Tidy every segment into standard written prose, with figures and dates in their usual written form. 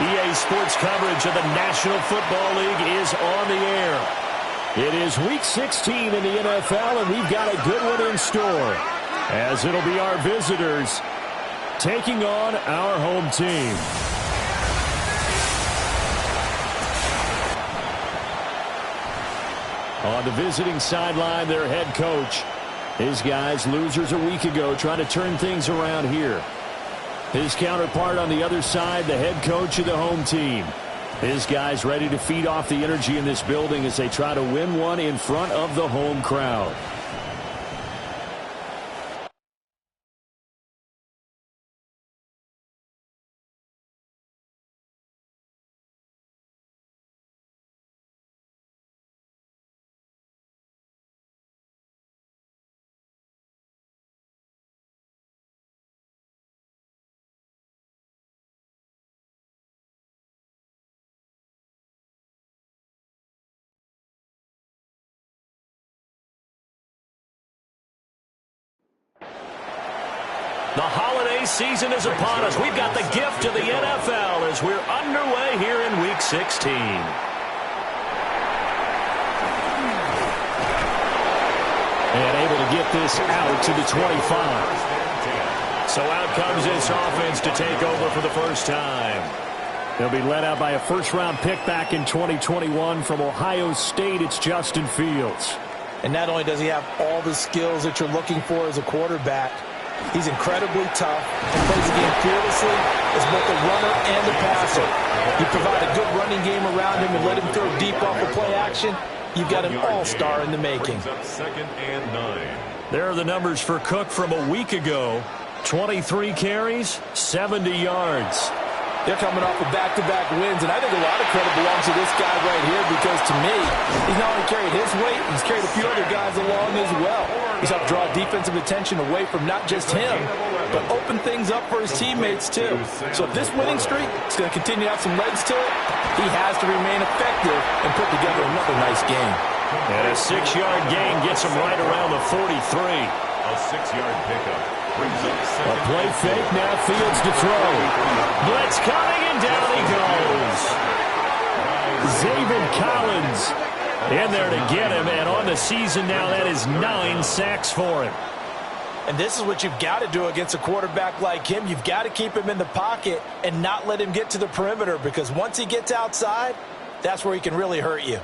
EA Sports coverage of the National Football League is on the air. It is Week 16 in the NFL, and we've got a good one in store, as it'll be our visitors taking on our home team. On the visiting sideline, their head coach. His guys, losers a week ago, trying to turn things around here. His counterpart on the other side, the head coach of the home team. His guys ready to feed off the energy in this building as they try to win one in front of the home crowd. The holiday season is upon us. We've got the gift of the NFL as we're underway here in Week 16. And able to get this out to the 25. So out comes this offense to take over for the first time. They'll be led out by a first-round pick back in 2021 from Ohio State. It's Justin Fields. And not only does he have all the skills that you're looking for as a quarterback, he's incredibly tough and plays the game fearlessly as both a runner and a passer. You provide a good running game around him and let him throw deep off of play action, you've got an all-star in the making. Second and 9. There are the numbers for Cook from a week ago. 23 carries, 70 yards. They're coming off of back-to-back wins, and I think a lot of credit belongs to this guy right here because, to me, he's not only carried his weight, he's carried a few other guys along as well. He's helped draw defensive attention away from not just him, but open things up for his teammates, too. So if this winning streak is going to continue to have some legs to it, he has to remain effective and put together another nice game. And a 6-yard gain gets him right around the 43. A 6-yard pickup. A play fake, now Fields to throw. Blitz coming, and down he goes. Zaven Collins in there to get him, and on the season now, that is 9 sacks for him. And this is what you've got to do against a quarterback like him. You've got to keep him in the pocket and not let him get to the perimeter, because once he gets outside, that's where he can really hurt you.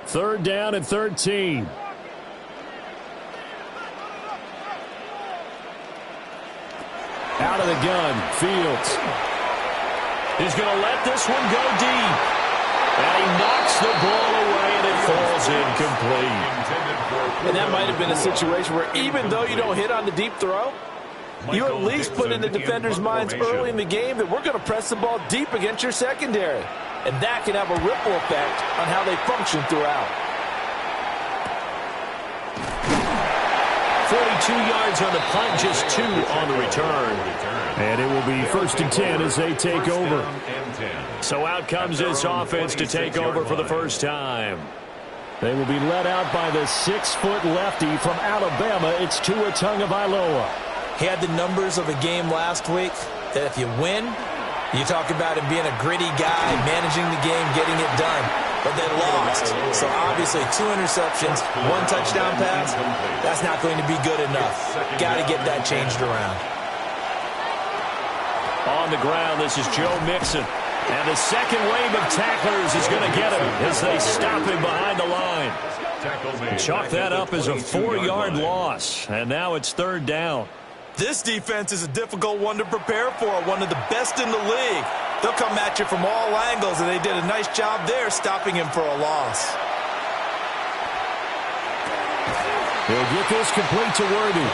Third down and 13. Out of the gun, Fields. He's going to let this one go deep. And he knocks the ball away, and it falls incomplete. And that might have been a situation where even though you don't hit on the deep throw, you at least put in the defenders' minds early in the game that we're going to press the ball deep against your secondary. And that can have a ripple effect on how they function throughout. 42 yards on the punt, just 2 on the return. And it will be 1st and 10 as they take over. So out comes this offense to take over for the first time. They will be led out by the 6-foot lefty from Alabama. It's Tua Tagovailoa. He had the numbers of a game last week that if you win, you talk about him being a gritty guy, managing the game, getting it done. But they lost. So obviously 2 interceptions, 1 touchdown pass, that's not going to be good enough. Got to get that changed around. On the ground, this is Joe Mixon. And the second wave of tacklers is going to get him as they stop him behind the line. Chalk that up as a 4-yard loss. And now it's 3rd down. This defense is a difficult one to prepare for, one of the best in the league. They'll come at you from all angles, and they did a nice job there stopping him for a loss. He'll get this complete to Worthy.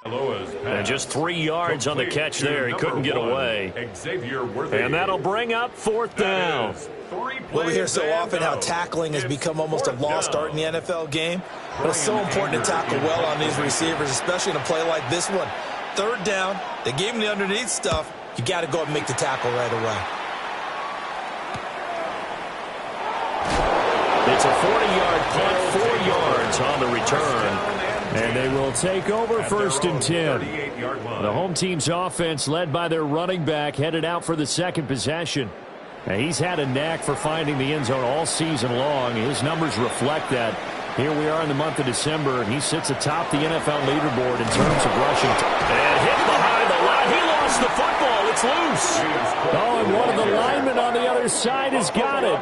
And just 3 yards on the catch there. He couldn't get away. And that'll bring up 4th down. Well, we hear so often how tackling has become almost a lost art in the NFL game. But it's so important to tackle well on these receivers, especially in a play like this one. 3rd down, they gave him the underneath stuff. You got to go and make the tackle right away. It's a 40-yard punt, 4 yards on the return. And they will take over 1st and 10. The home team's offense, led by their running back, headed out for the 2nd possession. And he's had a knack for finding the end zone all season long. His numbers reflect that. Here we are in the month of December, and he sits atop the NFL leaderboard in terms of rushing. And hit behind the line. He lost the football. It's loose. Oh, and one of the linemen on the other side has got it.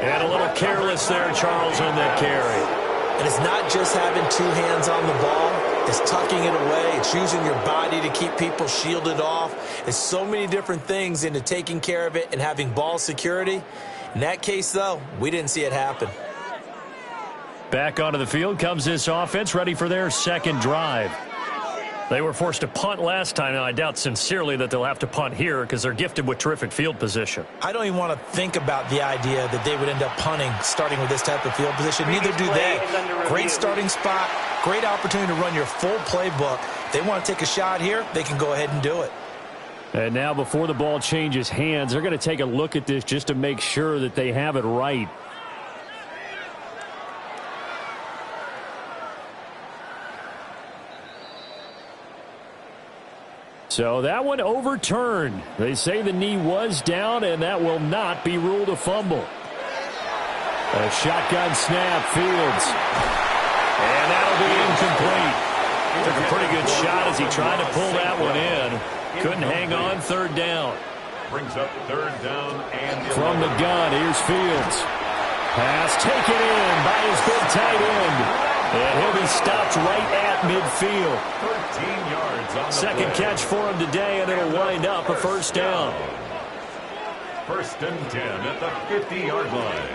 And a little careless there, Charles, on that carry. And it's not just having 2 hands on the ball. It's tucking it away. It's using your body to keep people shielded off. It's so many different things into taking care of it and having ball security. In that case, though, we didn't see it happen. Back onto the field comes this offense, ready for their 2nd drive. They were forced to punt last time. Now, I doubt sincerely that they'll have to punt here because they're gifted with terrific field position. I don't even want to think about the idea that they would end up punting starting with this type of field position. Neither do they. Great starting spot, great opportunity to run your full playbook. If they want to take a shot here, they can go ahead and do it. And now before the ball changes hands, they're going to take a look at this just to make sure that they have it right. So that one overturned. They say the knee was down, and that will not be ruled a fumble. A shotgun snap, Fields. And that'll be incomplete. Took a pretty good shot as he tried to pull that one in. Couldn't hang on, 3rd down. Brings up 3rd down and from the gun, here's Fields. Pass taken in by his big tight end. And he'll be stopped right at midfield. 13 yards on the 2nd play. catch for him today, and it'll wind up a 1st down. 1st and 10 at the 50-yard line.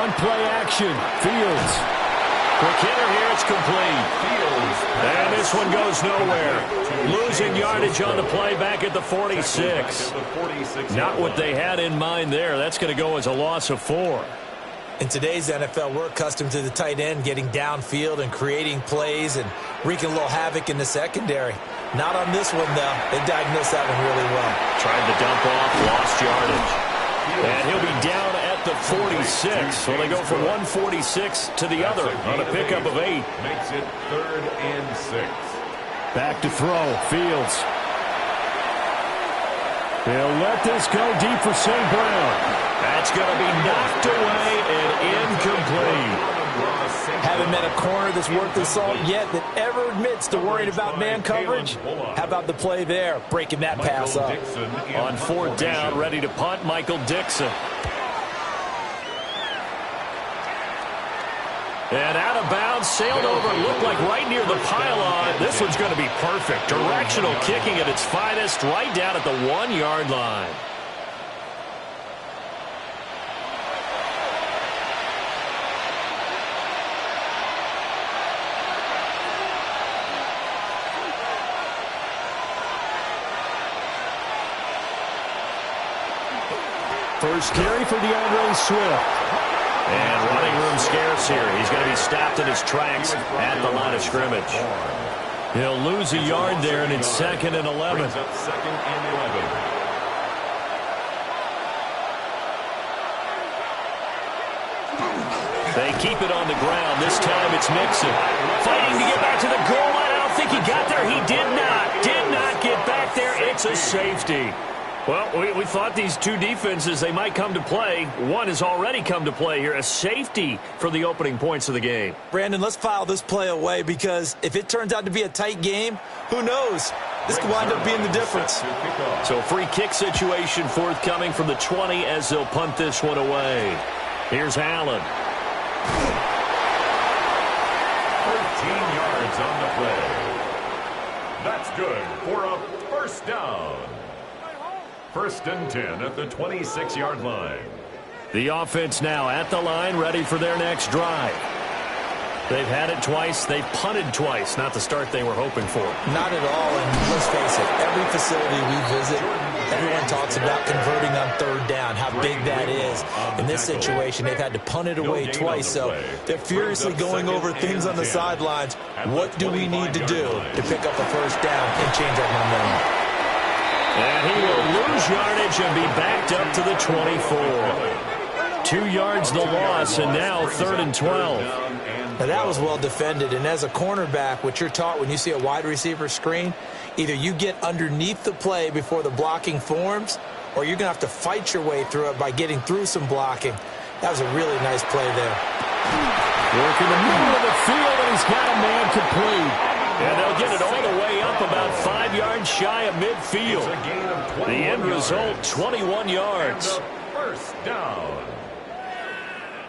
One play action. Fields. Quick hitter here. It's complete. And this one goes nowhere. Losing yardage on the play back at the 46. Not what they had in mind there. That's going to go as a loss of 4. In today's NFL, we're accustomed to the tight end getting downfield and creating plays and wreaking a little havoc in the secondary. Not on this one, though. They diagnosed that one really well. Tried to dump off, lost yardage. And he'll be down at the 46. So they go from 146 to the other on a pickup of 8. Makes it 3rd and 6. Back to throw. Fields. He'll let this go deep for St. Brown. That's going to be knocked away and incomplete. Haven't met a corner that's worth the salt yet that ever admits to worrying about man coverage. How about the play there, breaking that pass up? On 4th down, ready to punt, Michael Dixon. And out of bounds, sailed over, looked like right near the pylon. This one's going to be perfect. Directional kicking at its finest, right down at the 1-yard line. First carry for DeAndre Swift. And running room scarce here. He's going to be stopped in his tracks at the line of scrimmage. He'll lose a yard there, and it's 2nd and 11. Brings up 2nd and 11. They keep it on the ground. This time it's Mixon. Fighting to get back to the goal line. I don't think he got there. He did not. Did not get back there. It's a safety. Well, we thought these two defenses, they might come to play. One has already come to play here. A safety for the opening points of the game. Brandon, let's file this play away because if it turns out to be a tight game, who knows? This could wind up being the difference. So free kick situation forthcoming from the 20 as they'll punt this one away. Here's Allen. 13 yards on the play. That's good for a 1st down. 1st and 10 at the 26-yard line. The offense now at the line, ready for their next drive. They've had it twice. They've punted twice. Not the start they were hoping for. Not at all, and let's face it, every facility we visit, everyone talks about converting on third down, how big that is. In this situation, they've had to punt it away twice, so they're furiously going over things on the sidelines. What do we need to do to pick up a first down and change our momentum? And he will lose yardage and be backed up to the 24. 2 yards the loss, and now 3rd and 12. Now, that was well defended, and as a cornerback, what you're taught when you see a wide receiver screen, either you get underneath the play before the blocking forms, or you're going to have to fight your way through it by getting through some blocking. That was a really nice play there. Working the middle of the field, and he's got a man complete. And they'll get it all the way up about 5 yards shy of midfield. The end result, 21 yards. First down.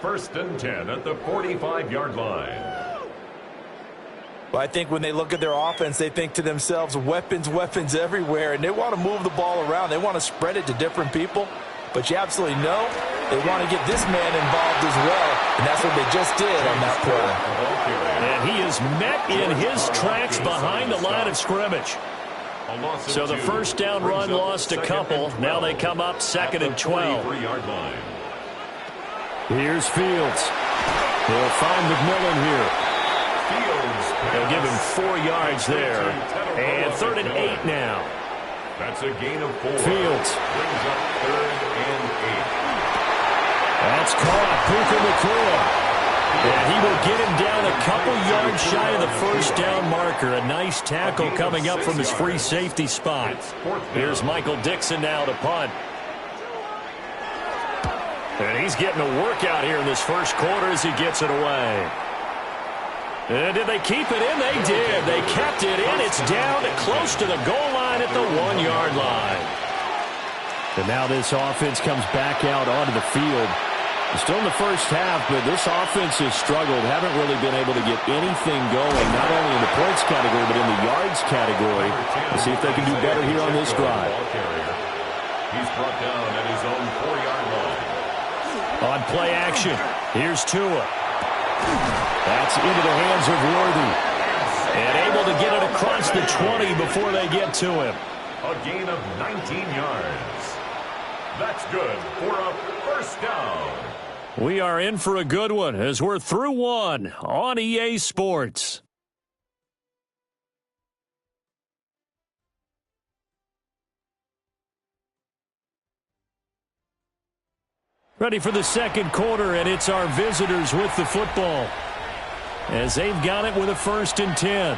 1st and 10 at the 45-yard line. Well, I think when they look at their offense, they think to themselves, weapons, weapons everywhere, and they want to move the ball around. They want to spread it to different people, but you absolutely know they want to get this man involved as well, and that's what they just did on that play. And he is met in his tracks behind the line of scrimmage. So the first down run lost a couple. Now they come up 2nd and 12. Here's Fields. He'll find McMillan here. They'll give him 4 yards there. And 3rd and 8 now. That's a gain of 4. Fields. Brings up 3rd and 8. That's caught. Puka Nacua. And he will get him down a couple yards shy of the first down marker. A nice tackle coming up from his free safety spot. Here's Michael Dixon now to punt. And he's getting a workout here in this first quarter as he gets it away. And did they keep it in? They did. They kept it in. It's down close to the goal line at the 1-yard line. And now this offense comes back out onto the field. Still in the first half, but this offense has struggled. Haven't really been able to get anything going, not only in the points category, but in the yards category. Let's see if they can do better here on this drive. He's brought down at his own 4-yard line. On play action, here's Tua. That's into the hands of Worthy. And able to get it across the 20 before they get to him. A gain of 19 yards. That's good for a first down. We are in for a good one as we're through one on EA Sports. Ready for the second quarter, and it's our visitors with the football as they've got it with a 1st and 10.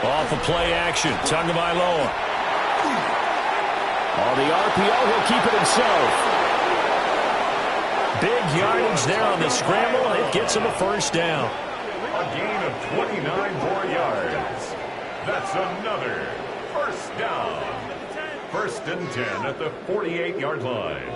Off of play action, Tagovailoa. On the RPO, he'll keep it himself. Big yardage there on the scramble, and it gets him a first down. A gain of 29 more yards. That's another first down. 1st and 10 at the 48-yard line.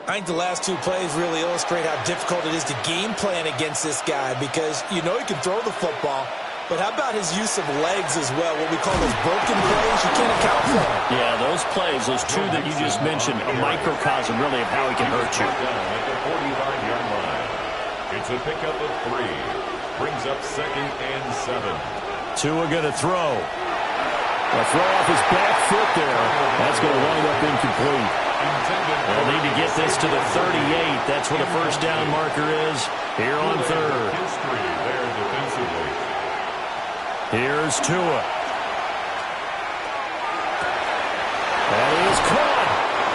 I think the last 2 plays really illustrate how difficult it is to game plan against this guy because you know he can throw the football, but how about his use of legs as well, what we call those broken plays? You can't account for them. Yeah, those plays, those 2 that you just mentioned, a microcosm really of how he can hurt you. Down at the 45-yard line. It's a pickup of 3. Brings up 2nd and 7. Tua going to throw. A throw off his back foot there. That's going to wind up incomplete. They'll need to get this to the 38. That's where the first down marker is here on 3rd. History there defensively. Here's Tua. That is caught.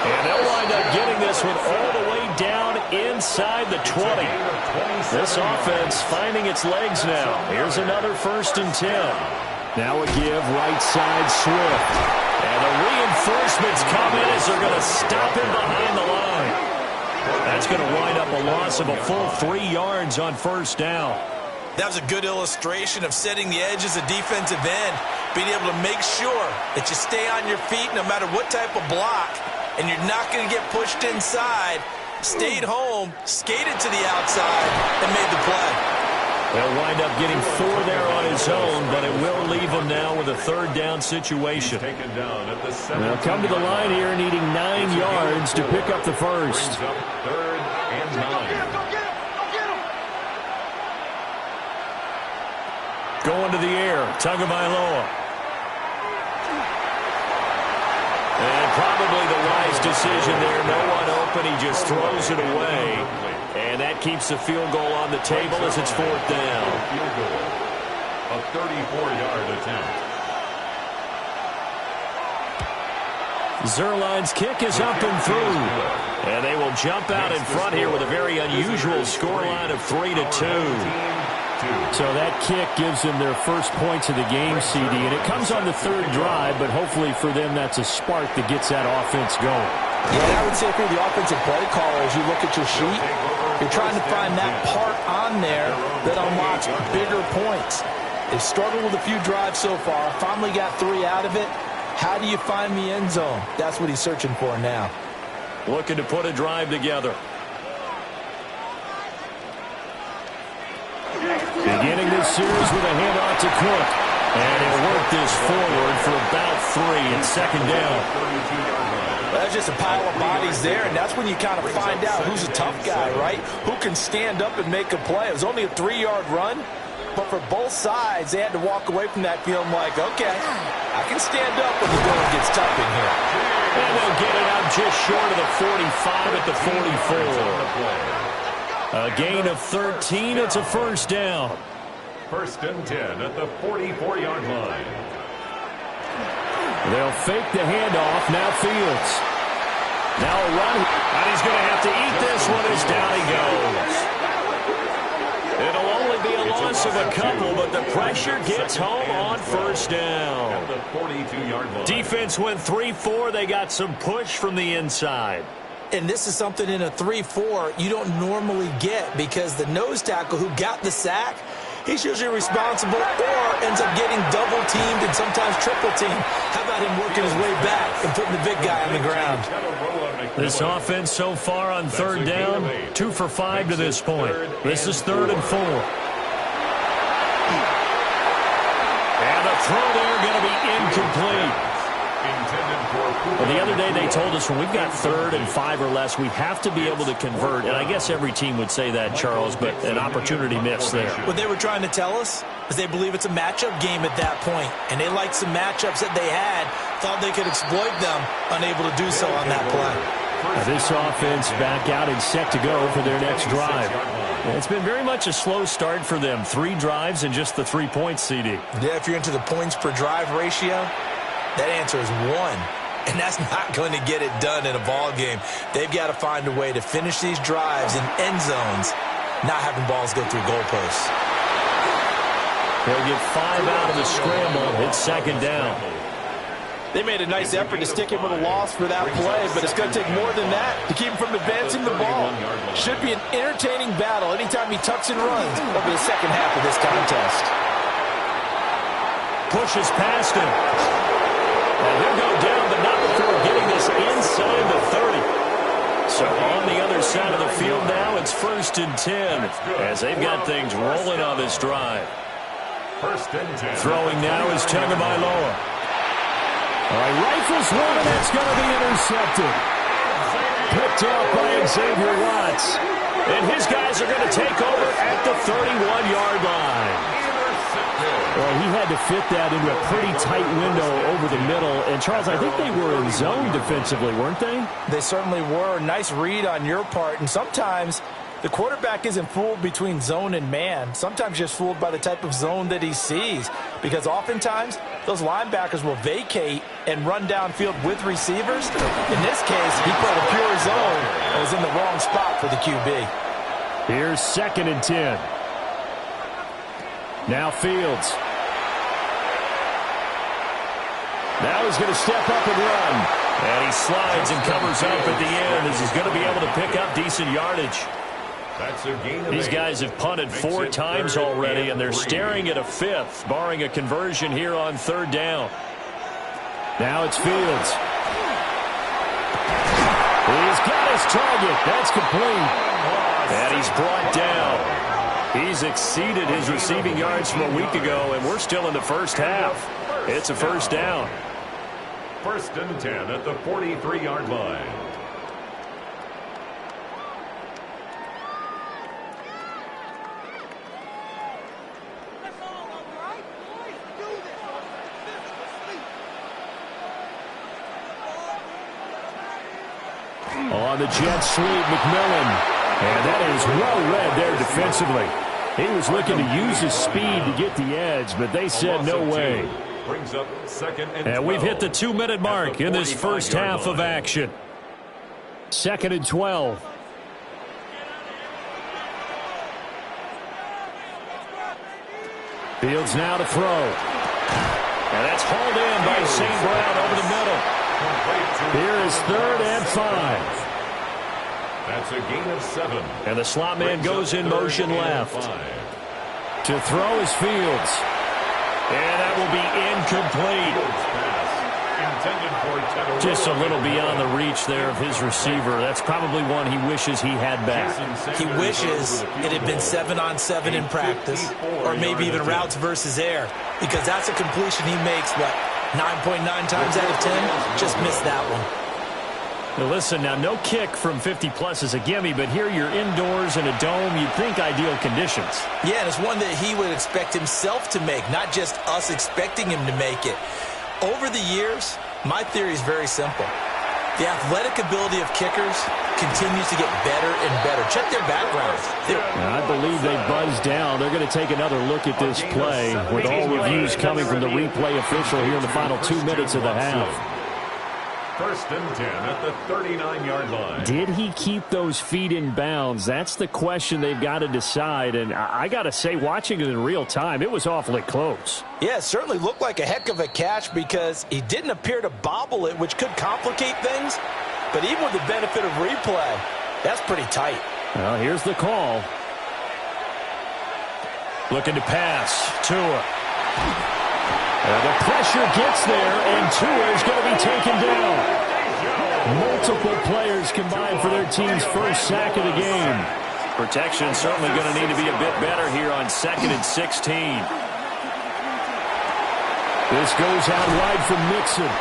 And they'll wind up getting this one all the way down inside the 20. This offense finding its legs now. Here's another 1st and 10. Now a give right side Swift. And the reinforcements come in as they're going to stop him behind the line. That's going to wind up a loss of a full 3 yards on first down. That was a good illustration of setting the edge as a defensive end, being able to make sure that you stay on your feet no matter what type of block, and you're not going to get pushed inside. Stayed home, skated to the outside, and made the play. He'll wind up getting 4 there on his own, but it will leave him now with a third down situation. They'll come to the line here needing 9 yards to pick up the first. Third and 9. Going to the air, Tagovailoa. And probably the wise decision there. No one open, he just throws it away. And that keeps the field goal on the table as it's 4th down. A 34-yard attempt. Zuerlein's kick is up and through. And they will jump out in front here with a very unusual scoreline of 3-2. So that kick gives them their first points of the game, CD. And it comes on the 3rd drive, but hopefully for them that's a spark that gets that offense going. Yeah, and I would say if you're the offensive play caller, as you look at your sheet, you're trying to find that part on there that unlocks bigger points. They've struggled with a few drives so far. Finally got 3 out of it. How do you find the end zone? That's what he's searching for now. Looking to put a drive together. Beginning this series with a handoff to Cook. And he'll work this forward for about 3. It's 2nd down. That's just a pile of bodies there, and that's when you kind of find out who's a tough guy, right? Who can stand up and make a play. It was only a 3-yard run, but for both sides, they had to walk away from that feeling like, okay, I can stand up when the going gets tough in here. And they'll get it out just short of the 45 at the 44. A gain of 13. It's a 1st down. 1st and 10 at the 44-yard line. They'll fake the handoff. Now Fields. Now a run. And he's going to have to eat this one as down he goes. It'll only be a loss of a couple, but the pressure gets home on 1st down. At the 42-yard line. Defense went 3-4. They got some push from the inside. And this is something in a 3-4 you don't normally get because the nose tackle who got the sack, he's usually responsible or ends up getting double-teamed and sometimes triple-teamed. How about him working his way back and putting the big guy on the ground? This offense so far on 3rd down, 2 for 5 to this point. This is 3rd and 4. And the throw there going to be incomplete. Well, the other day they told us when we've got 3rd and 5 or less, we have to be able to convert. And I guess every team would say that, Charles, but an opportunity missed there. What they were trying to tell us is they believe it's a matchup game at that point. And they liked some matchups that they had, thought they could exploit them, unable to do so on that play. Now this offense back out and set to go for their next drive. It's been very much a slow start for them. 3 drives and just the 3 points, CD. Yeah, if you're into the points per drive ratio, that answer is 1. And that's not going to get it done in a ball game. They've got to find a way to finish these drives in end zones, not having balls go through goalposts. They'll get 5 out of the scramble. It's 2nd down. They made a nice effort to stick him with a loss for that play, but it's going to take more than that to keep him from advancing the ball. Should be an entertaining battle anytime he tucks and runs over the second half of this contest. Pushes past him. And he'll go down, but not before getting this inside the 30. So on the other side of the field now, it's 1st and 10 as they've got things rolling on this drive. 1st and 10. Throwing now is Tagovailoa. All right, rifles one, and that's going to be intercepted. Picked off by Xavier Watts. And his guys are going to take over at the 31-yard line. Well, he had to fit that into a pretty tight window over the middle. And, Charles, I think they were in zone defensively, weren't they? They certainly were. Nice read on your part. And sometimes the quarterback isn't fooled between zone and man. Sometimes just fooled by the type of zone that he sees. Because oftentimes, those linebackers will vacate and run downfield with receivers. In this case, he played a pure zone and was in the wrong spot for the QB. Here's 2nd and 10. Now Fields. Now he's going to step up and run. And he slides and covers up at the end as he's going to be able to pick up decent yardage. These guys have punted 4 times already, and they're staring at a 5th, barring a conversion here on 3rd down. Now it's Fields. He's got his target. That's complete. And he's brought down. He's He's exceeded his receiving yards from a week ago, and we're still in the first half. It's a first down. 1st and 10 at the 43-yard line. On the jet sweep, McMillan. And that is well read there defensively. He was looking to use his speed to get the edge, but they said no way. Brings up 2nd and 12. And we've hit the 2-minute mark in this first half of action. 2nd and 12. Fields now to throw. And that's hauled in by St. Brown over the middle. Here is 3rd and 5. That's a gain of 7. And the slot man goes in motion left. To throw is Fields. And that will be incomplete. Just a little beyond the reach there of his receiver. That's probably one he wishes he had back. He wishes it had been 7-on-7 in practice, or maybe even routes versus air, because that's a completion he makes, 9.9 times out of 10? Just missed that one. Now listen, now no kick from 50-plus is a gimme, but here you're indoors in a dome. You'd think ideal conditions. Yeah, and it's one that he would expect himself to make, not just us expecting him to make it. Over the years, my theory is very simple. The athletic ability of kickers continues to get better and better. Check their backgrounds. I believe they buzzed down. They're going to take another look at this play with all reviews coming from the replay official here in the final 2 minutes of the half. 1st and 10 at the 39-yard line. Did he keep those feet in bounds? That's the question they've got to decide. And I got to say, watching it in real time, it was awfully close. Yeah, it certainly looked like a heck of a catch because he didn't appear to bobble it, which could complicate things. But even with the benefit of replay, that's pretty tight. Well, here's the call. Looking to pass. Tua. The pressure gets there, and Tua is going to be taken down. Multiple players combined for their team's first sack of the game. Protection certainly going to need to be a bit better here on 2nd and 16. This goes out wide from Mixon.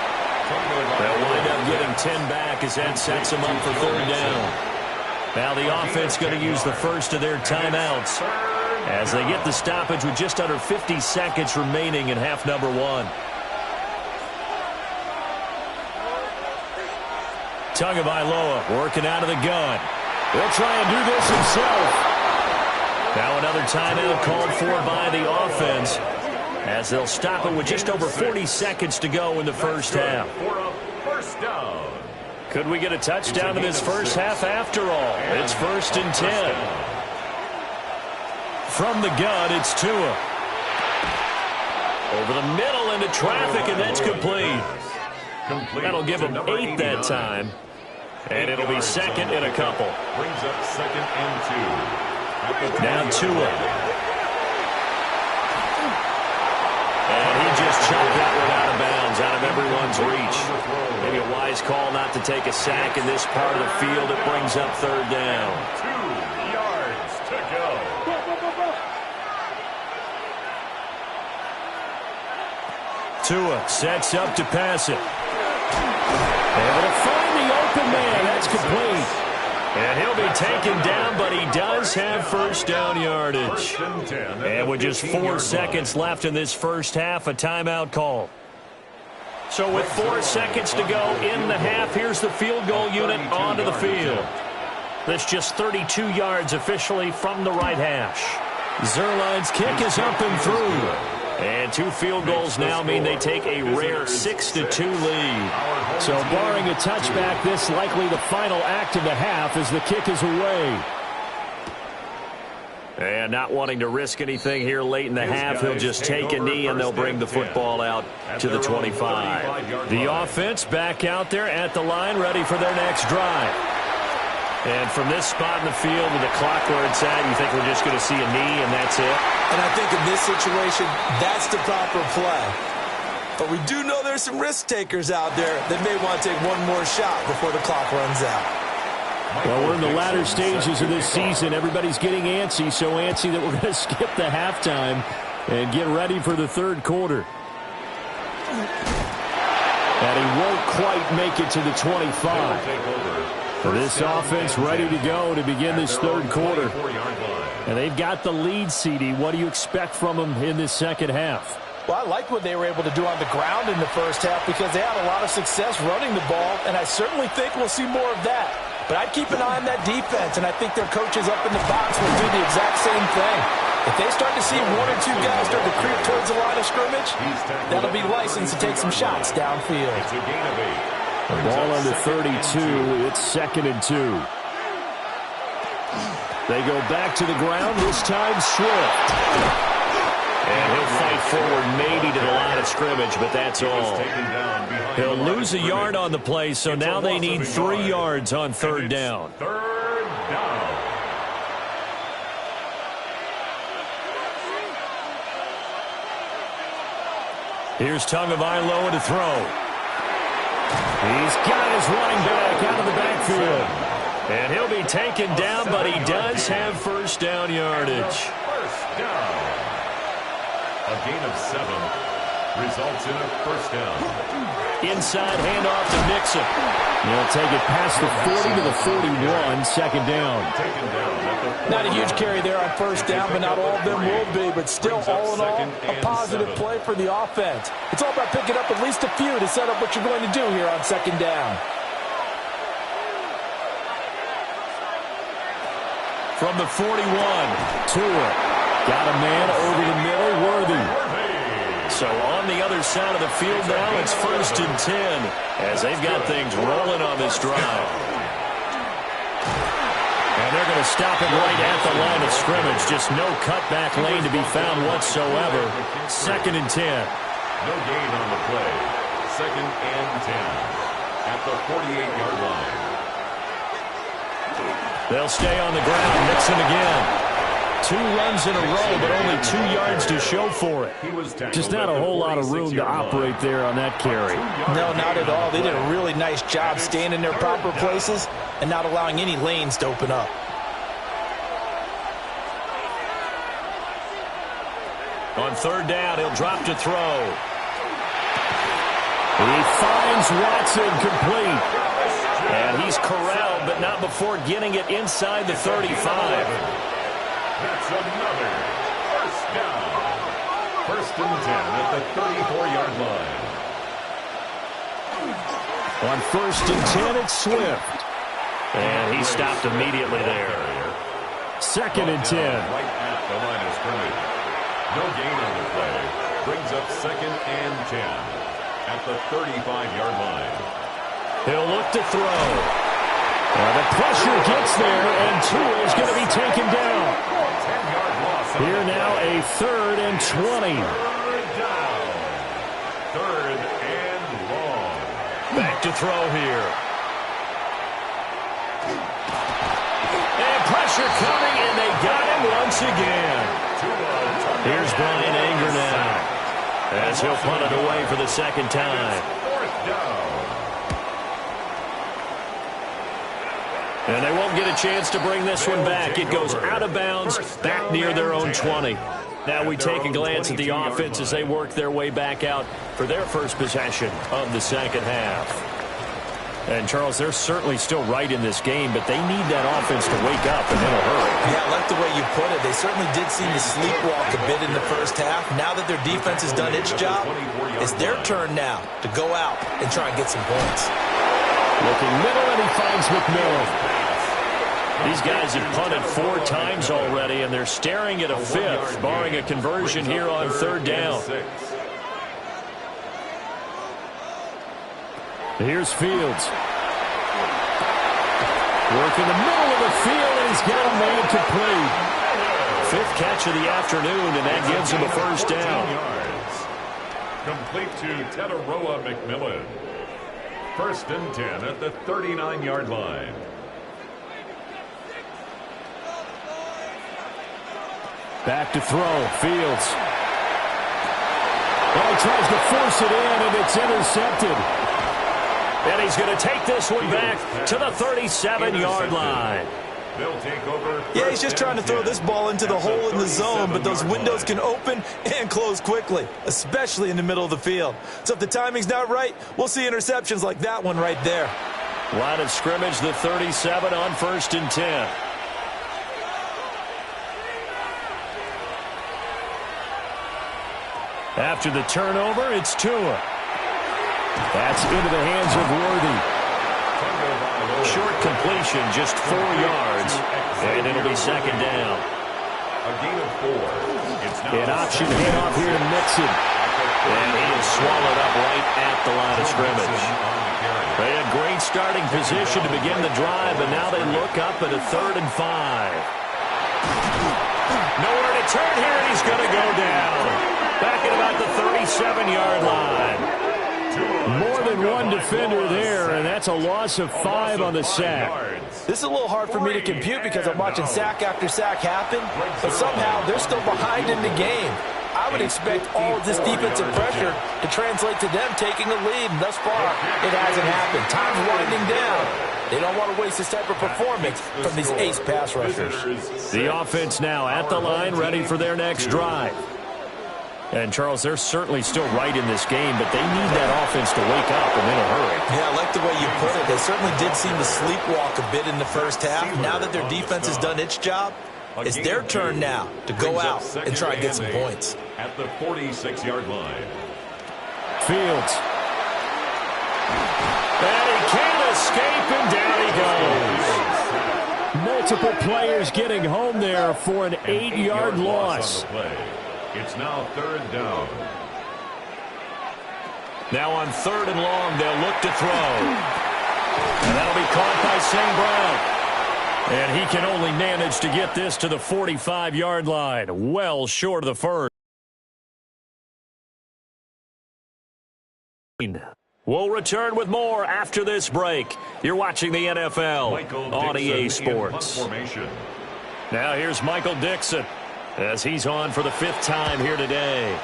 They'll wind up getting 10 back as that sets them up for 3rd down. Now the offense going to use the first of their timeouts as they get the stoppage with just under 50 seconds remaining in half number 1. Tagovailoa working out of the gun. He'll try and do this himself. Now another timeout called for by the offense as they'll stop it with just over 40 seconds to go in the first half. For a first down. Could we get a touchdown in this first half after all? It's 1st and 10. From the gun, it's Tua. Over the middle into traffic, and that's complete. That'll give him 8 that time. And it'll be 2nd and a couple. Brings up 2nd and 2. Now Tua. And he just chucked that one out of bounds, out of everyone's reach. Maybe a wise call not to take a sack in this part of the field. It brings up 3rd down. 2 yards to go. Tua sets up to pass it. Able to find the open man. That's complete. And he'll be taken down, but he does have first down yardage. And with just 4 seconds left in this first half, a timeout call. So with 4 seconds to go in the half, here's the field goal unit onto the field. That's just 32 yards officially from the right hash. Zuerlein's kick is up and through. And 2 field goals now mean they take a rare 6-2 lead. So barring a touchback, this likely the final act of the half as the kick is away. And not wanting to risk anything here late in the half, he'll just take a knee and they'll bring the football out to the 25. The offense back out there at the line, ready for their next drive. And from this spot in the field with the clock where it's at, you think we're just going to see a knee and that's it? And I think in this situation, that's the proper play. But we do know there's some risk takers out there that may want to take one more shot before the clock runs out. Well, we're in the latter stages of this season. Everybody's getting antsy, so antsy that we're going to skip the halftime and get ready for the third quarter. And he won't quite make it to the 25. So this offense ready to go to begin this third quarter. And they've got the lead, CD. What do you expect from them in this second half? Well, I like what they were able to do on the ground in the first half because they had a lot of success running the ball, and I certainly think we'll see more of that. But I'd keep an eye on that defense, and I think their coaches up in the box will do the exact same thing. If they start to see one or two guys start to creep towards the line of scrimmage, that'll be licensed to take some shots downfield. The ball under 32. It's 2nd and 2. They go back to the ground, this time Swift. And he'll fight forward maybe to the line of scrimmage, but that's all. He'll lose a yard on the play, so now they need 3 yards on third down. Third down. Here's Tagovailoa to throw. He's got his running back out of the backfield. And he'll be taken down, but he does have first down yardage. First down. A gain of 7 results in a first down. Inside handoff to Mixon. They'll take it past the 40 to the 41, second down. Not a huge carry there on first down, but not all of them will be. But still, all in all, a positive play for the offense. It's all about picking up at least a few to set up what you're going to do here on second down. From the 41, Tua. Got a man over the middle, Worthy. So on the other side of the field now, it's 1st and 10 as they've got things rolling on this drive. And they're going to stop it right at the line of scrimmage. Just no cutback lane to be found whatsoever. 2nd and 10. No gain on the play. 2nd and 10 at the 48-yard line. They'll stay on the ground. Mixon again. 2 runs in a row, but only 2 yards to show for it. Just not a whole lot of room to operate there on that carry. No, not at all. They did a really nice job staying in their proper places and not allowing any lanes to open up. On third down, he'll drop to throw. He finds Watson complete. And he's corralled, but not before getting it inside the 35. That's another first down. 1st and 10 at the 34-yard line. On 1st and 10, it's Swift. And he stopped immediately there. 2nd and 10. Right at the line of scrimmage. No gain on the play. Brings up 2nd and 10 at the 35-yard line. He'll look to throw. The pressure gets there, and Tua is going to be taken down. 10-yard loss. Here now a 3rd and 20. Third down. 3rd and long. Back to throw here. And pressure coming, and they got him once again. Here's Brian Anger now, as he'll punt it away for the 2nd time. 4th down. And they won't get a chance to bring this one back. It goes out of bounds, back near their own 20. Now we take a glance at the offense as they work their way back out for their first possession of the second half. And, Charles, they're certainly still right in this game, but they need that offense to wake up and in a hurry. Yeah, I like the way you put it. They certainly did seem to sleepwalk a bit in the first half. Now that their defense has done its job, it's their turn now to go out and try and get some points. Looking middle, and he finds McMillan. These guys have punted 4 times already, and they're staring at a 5th, barring a conversion here on third down. Here's Fields. Work in the middle of the field, and he's got a man complete. 5th catch of the afternoon, and that gives him a first down. Complete to Tataroa McMillan. 1st and 10 at the 39-yard line. Back to throw, Fields. Well, he tries to force it in, and it's intercepted. And he's going to take this one back to the 37-yard line. They'll take over. Yeah, he's just trying to throw this ball into the hole in the zone, but those windows can open and close quickly, especially in the middle of the field. So if the timing's not right, we'll see interceptions like that one right there. Line of scrimmage, the 37 on 1st and 10. After the turnover, it's Tua. That's into the hands of Worthy. Short completion, just 4 yards, and it'll be 2nd down. A gain of 4. It's now An option handoff here to Mixon. And he is swallowed up right at the line of scrimmage. They had great starting position to begin the drive, and now they look up at a 3rd and 5. Nowhere to turn here, and he's going to go down. Back at about the 37-yard line. More than one defender there, and that's a loss of 5 on the sack. This is a little hard for me to compute because I'm watching sack after sack happen, but somehow they're still behind in the game. I would expect all of this defensive pressure to translate to them taking the lead, and thus far, it hasn't happened. Time's winding down. They don't want to waste this type of performance from these ace pass rushers. The offense now at the line, ready for their next drive. And, Charles, they're certainly still right in this game, but they need that offense to wake up and in a hurry. Yeah, I like the way you put it. They certainly did seem to sleepwalk a bit in the first half. Now that their defense has done its job, it's their turn now to go out and try and get some points. At the 46-yard line. Fields. And he can't escape, and down he goes. Multiple players getting home there for an 8-yard loss. It's now 3rd down. Now on 3rd and long, they'll look to throw. And that'll be caught by St. Brown. And he can only manage to get this to the 45-yard line. Well short of the first. We'll return with more after this break. You're watching the NFL on EA Sports. Now here's Michael Dixon as he's on for the 5th time here today.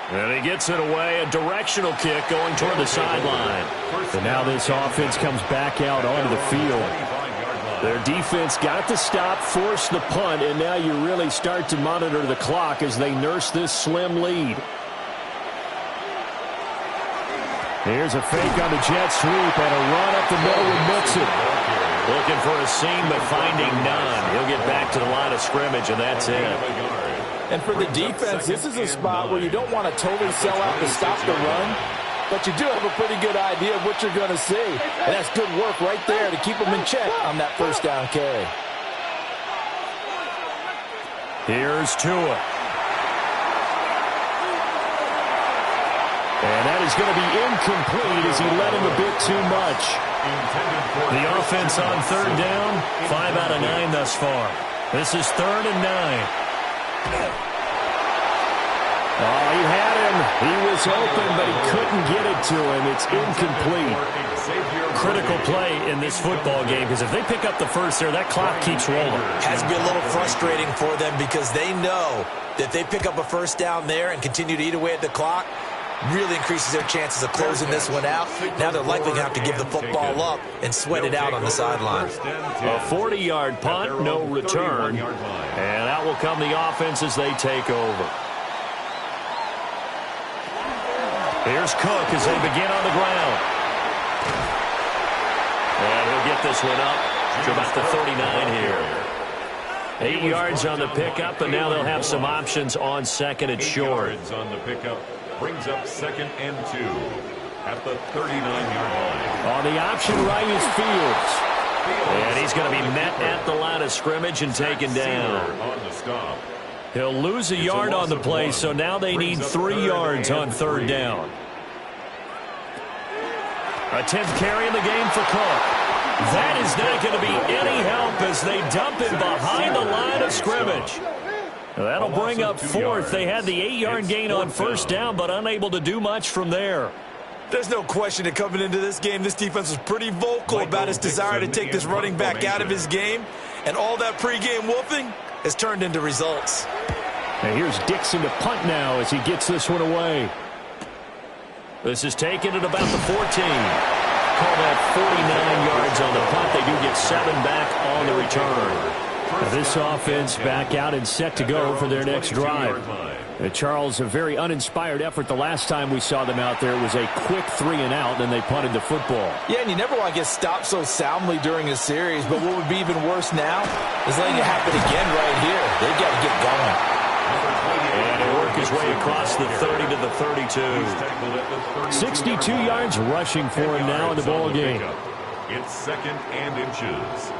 And he gets it away, a directional kick going toward the sideline. And now this offense comes back out onto the field. Their defense got the stop, forced the punt, and now you really start to monitor the clock as they nurse this slim lead. Here's a fake on the jet sweep and a run up the middle with Mixon. Looking for a seam, but finding none. He'll get back to the line of scrimmage, and that's it. And for the defense, this is a spot where you don't want to totally sell out to stop the run, but you do have a pretty good idea of what you're going to see. And that's good work right there to keep them in check on that 1st down carry. Here's Tua. And that is going to be incomplete as he led him a bit too much. The offense on 3rd down, 5 out of 9 thus far. This is 3rd and 9. Oh, he had him. He was open, but he couldn't get it to him. It's incomplete. Critical play in this football game because if they pick up the first there, that clock keeps rolling. Has to be a little frustrating for them because they know that they pick up a 1st down there and continue to eat away at the clock, really increases their chances of closing this one out. Now they're likely going to have to give the football up and sweat it out on the sideline. A 40-yard punt, no return. And out will come the offense as they take over. Here's Cook as they begin on the ground. And he'll get this one up to about the 39 here. 8 yards on the pickup, and now they'll have some options on 2nd and short. 8 yards on the pickup brings up 2nd and 2 at the 39-yard line. On the option right is Fields. And he's going to be met at the line of scrimmage and taken down. On the stop. He'll lose a yard on the play, so now they need 3 yards on 3rd down. A 10th carry in the game for Cook. That is not going to be any help as they dump him behind the line of scrimmage. That'll bring up 4th. They had the 8-yard gain on 1st down, but unable to do much from there. There's no question that coming into this game, this defense was pretty vocal about its desire to take this running back out of his game. And all that pregame whooping has turned into results. And here's Dixon to punt now as he gets this one away. This is taken at about the 14. call that 49 yards on the punt. They do get 7 back on the return. Now this offense back out and set to go for their next drive. Charles, a very uninspired effort the last time we saw them out there. It was a quick 3-and-out, and they punted the football. Yeah, and you never want to get stopped so soundly during a series, but what would be even worse now is letting it happen again right here. They've got to get going. And he'll work his way across the 30 to the 32. 62 yards rushing for him now in the ball game. It's 2nd and inches.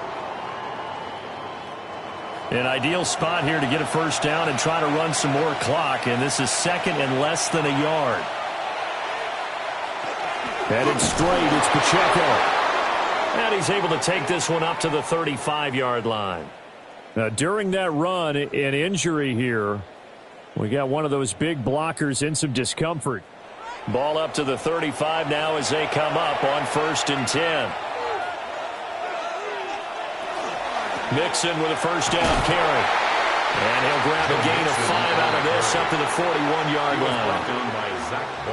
An ideal spot here to get a first down and try to run some more clock, and this is 2nd and less than a yard. Headed straight, it's Pacheco. And he's able to take this one up to the 35-yard line. Now, during that run, an injury here. We got one of those big blockers in some discomfort. Ball up to the 35 now as they come up on 1st and 10. Mixon with a first down carry. And he'll grab a gain of 5 out of this up to the 41-yard line.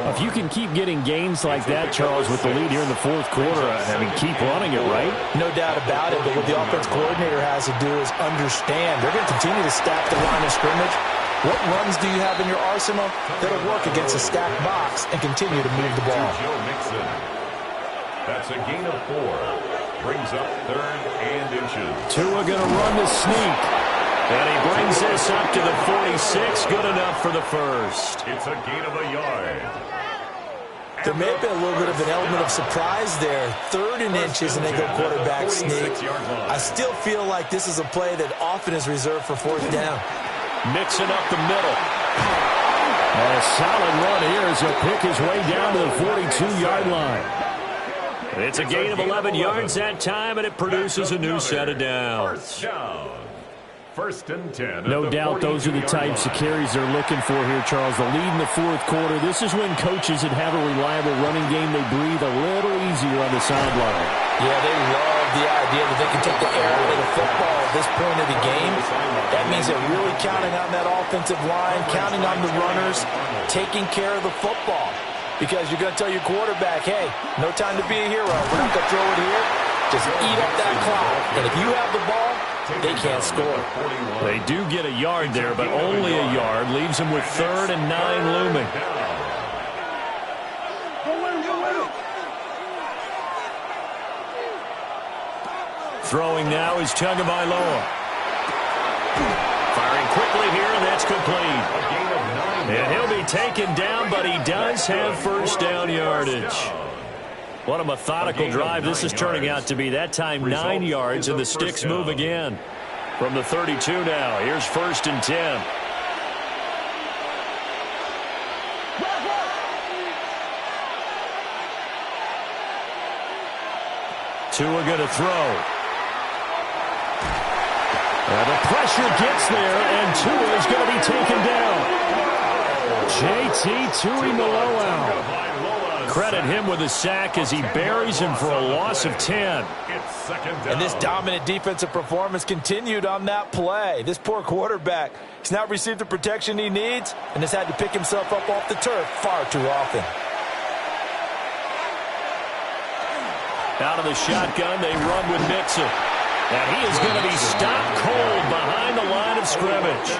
If you can keep getting gains like that, Charles, with the lead here in the 4th quarter, I mean, keep running it, right? No doubt about it, but what the offense coordinator has to do is understand. They're going to continue to stack the line of scrimmage. What runs do you have in your arsenal that'll work against a stacked box and continue to move the ball? That's a gain of 4. Brings up 3rd and inches. Tua going to run the sneak. And he brings this up to the 46. Good enough for the first. It's a gain of a yard. There may have been a little bit of an element of surprise there. 3rd and inches, and they go quarterback sneak. I still feel like this is a play that often is reserved for 4th down. Mixing up the middle. And a solid run here as he'll pick his way down to the 42-yard line. It's a gain of 11 yards that time, and it produces a new set of downs. 1st and 10. No doubt those are the types of carries they're looking for here, Charles. The lead in the 4th quarter. This is when coaches that have a reliable running game, they breathe a little easier on the sideline. Yeah, they love the idea that they can take the air out of the football at this point of the game. That means they're really counting on that offensive line, counting on the runners, taking care of the football. Because you're going to tell your quarterback, hey, no time to be a hero. We're not going to throw it here. Just eat up that clock. And if you have the ball, they can't score. They do get a yard there, but only a yard. Leaves them with 3rd and 9 looming. Throwing now is Tagovailoa. Firing quickly here, and that's complete. And he'll be taken down, but he does have first down yardage. What a methodical drive this is turning out to be. That time 9 yards, and the sticks move again. From the 32 now, here's 1st and 10. Tua going to throw. And the pressure gets there, and Tua is going to be taken down. J.T. Tuimoloau. Credit him with a sack as he buries him for a loss of 10. And this dominant defensive performance continued on that play. This poor quarterback has not received the protection he needs and has had to pick himself up off the turf far too often. Out of the shotgun, they run with Mixon. And he is going to be stopped cold behind the line of scrimmage.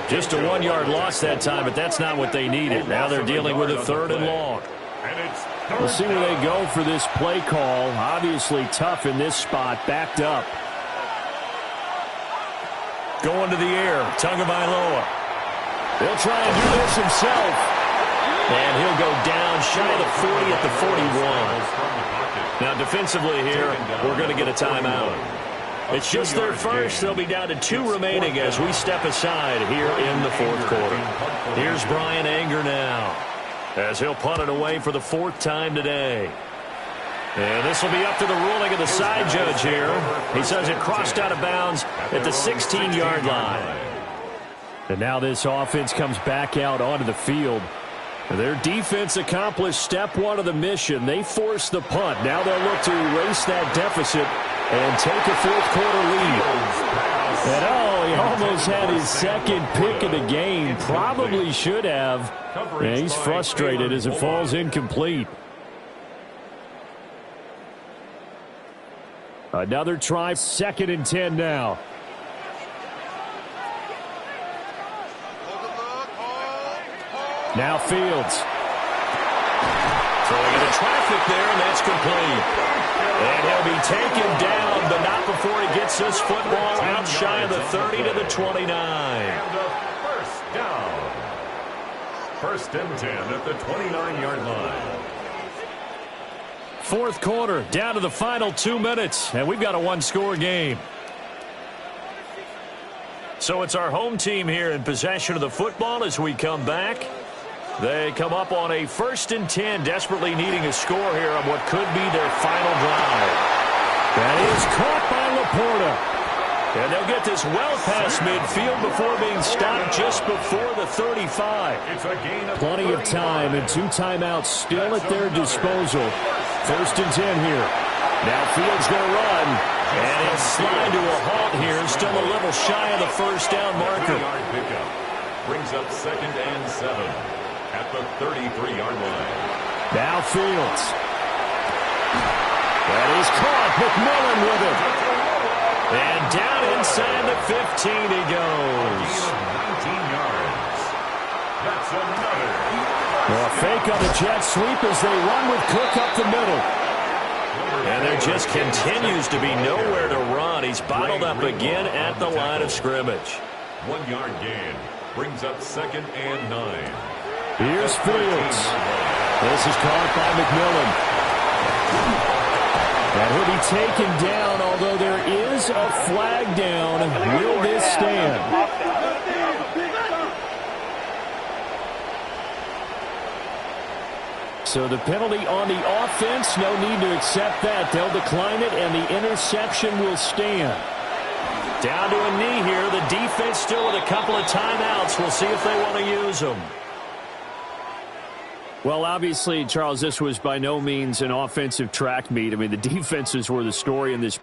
Just a 1-yard loss that time, but that's not what they needed. Now they're dealing with a 3rd and long. We'll see where they go for this play call. Obviously tough in this spot, backed up. Going to the air, Tagovailoa. He'll try and do this himself. And he'll go down shy of the 40 at the 41. Now defensively here, we're going to get a timeout. It's just their first. They'll be down to 2 remaining as we step aside here in the 4th quarter. Here's Bryan Anger now as he'll punt it away for the 4th time today. And this will be up to the ruling of the side judge here. He says it crossed out of bounds at the 16-yard line. And now this offense comes back out onto the field. Their defense accomplished step 1 of the mission. They forced the punt. Now they'll look to erase that deficit and take a 4th quarter lead. And he almost had his 2nd pick of the game. Probably should have. And he's frustrated as it falls incomplete. Another try, 2nd and 10 now. Now Fields. Throwing into traffic there, and that's complete. And he'll be taken down, but not before he gets this football out shy of the 30 to the 29. And a first down. 1st and 10 at the 29-yard line. 4th quarter, down to the final 2 minutes, and we've got a one-score game. So it's our home team here in possession of the football as we come back. They come up on a 1st and 10, desperately needing a score here on what could be their final drive. That is caught by Laporta. And they'll get this well past midfield before being stopped just before the 35. It's a gain of Plenty of time and 2 timeouts still at their disposal. 1st and 10 here. Now Fields going to run. And he'll slide to a halt here. Still a little shy of the first down marker. Pickup brings up 2nd and 7 at the 33-yard line. Now Fields. That is caught. McMillan with it. And down inside the 15 he goes. A gain of 19 yards. That's another. Well, a fake on the jet sweep as they run with Cook up the middle. And there just continues to be nowhere to run. He's bottled up again at the line of scrimmage. 1-yard gain brings up 2nd and 9. Here's Fields. This is caught by McMillan. And he'll be taken down, although there is a flag down. Will this stand? So the penalty on the offense, no need to accept that. They'll decline it, and the interception will stand. Down to a knee here. The defense still with a couple of timeouts. We'll see if they want to use them. Well, obviously, Charles, this was by no means an offensive track meet. I mean, the defenses were the story in this